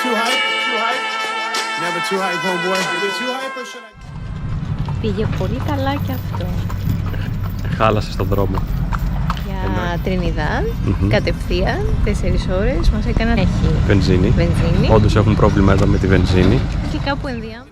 too hype? Never too hype, homeboy. Is it too hype or should I... Πήγε πολύ καλά και αυτό. Χάλασε στον δρόμο. Για Τρινιδάδ, κατευθείαν, 4 ώρες, μας έκαναν έχει Βενζίνη. βενζίνη. Όντως έχουν πρόβλημα εδώ με τη βενζίνη. Και κάπου ενδιάμεσα.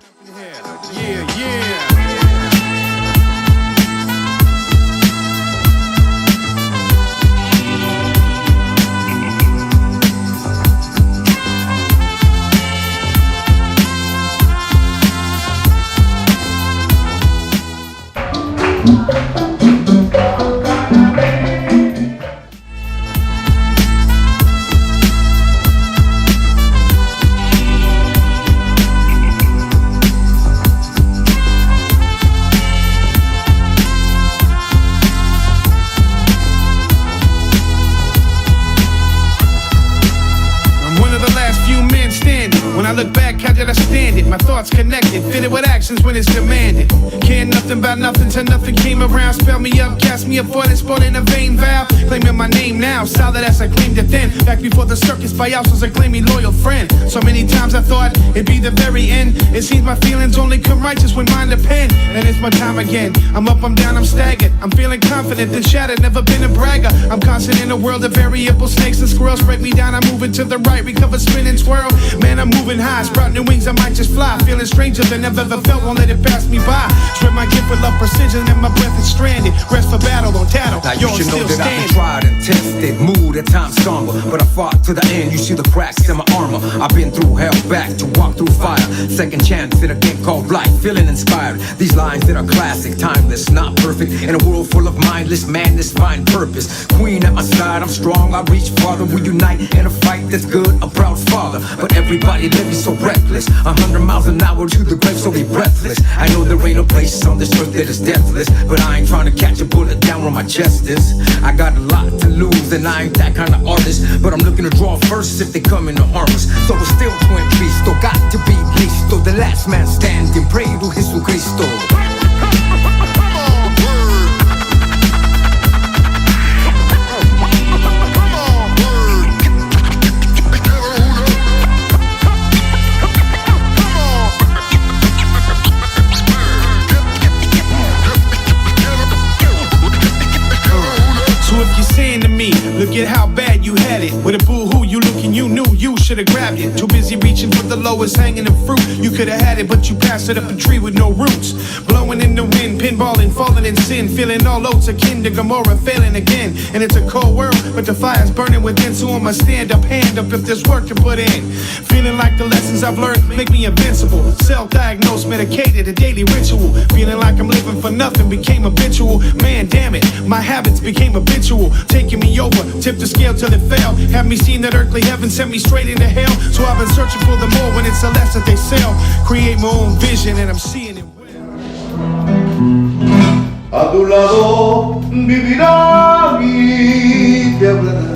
When I look back, how did I stand it? My thoughts connected, fitted with actions when it's demanded. Care nothing about nothing till nothing came around. Spell me up, cast me up for this sport in a vain vow. Claiming my name now, solid as I claimed it then. Back before the circus by was a claim me loyal friend. So many times I thought it'd be the very end. It seems my feelings only come righteous when mine depend. And it's my time again. I'm up, I'm down, I'm staggered. I'm feeling confident and shattered, never been a bragger. I'm constant in a world of variable snakes and squirrels. Break me down, I'm moving to the right, recover, spin and twirl. Man, I'm moving high, sprouting wings, I might just fly. Feeling stranger than I've ever felt, won't let it pass me by. Strip my gift with love, precision, and my breath is stranded. Rest for battle on tattle, now yo, you should I'm know still that standing. I've been tried and tested, moved at times somber, but I fought to the end. You see the cracks in my armor. I've been through hell, back to walk through fire. Second chance in a game called life, feeling inspired. These lines that are classic, timeless, not perfect. In a world full of mindless madness, find purpose. Queen at my side, I'm strong, I reach farther. We unite in a fight that's good, a proud father. But everybody living so reckless, 100 miles an hour to the grave, so be breathless. I know there ain't no place on this earth that is deathless, but I ain't trying to catch a bullet down where my chest is. I got a lot to lose and I ain't that kind of artist, but I'm looking to draw first if they come in to harm us. So we're still twin Cristo, got to be listo. The last man standing, pray to Jesucristo. Look at how bad you had it. With a boo-hoo, you looking, you knew you should've grabbed it. Too busy reaching for the lowest hanging in fruit. You could've had it, but you passed it up a tree with no roots. Blowing in the wind, pinballing, falling in sin. Feeling all oats akin to Gomorrah, failing again. And it's a cold world, but the fire's burning within. So I'ma stand up, hand up if there's work to put in. Feeling like the lessons I've learned make me invincible. Self-diagnosed, medicated, a daily ritual. Feeling like I'm living for nothing became habitual. Man, damn it, my habits became habitual. Taking me over, tipped the scale till it fell. Have me seen that earthly heaven, sent me straight into hell. So I've been searching for the more when it's the less that they sell. Create my own vision and I'm seeing it well. A tu lado vivirá mi tierra.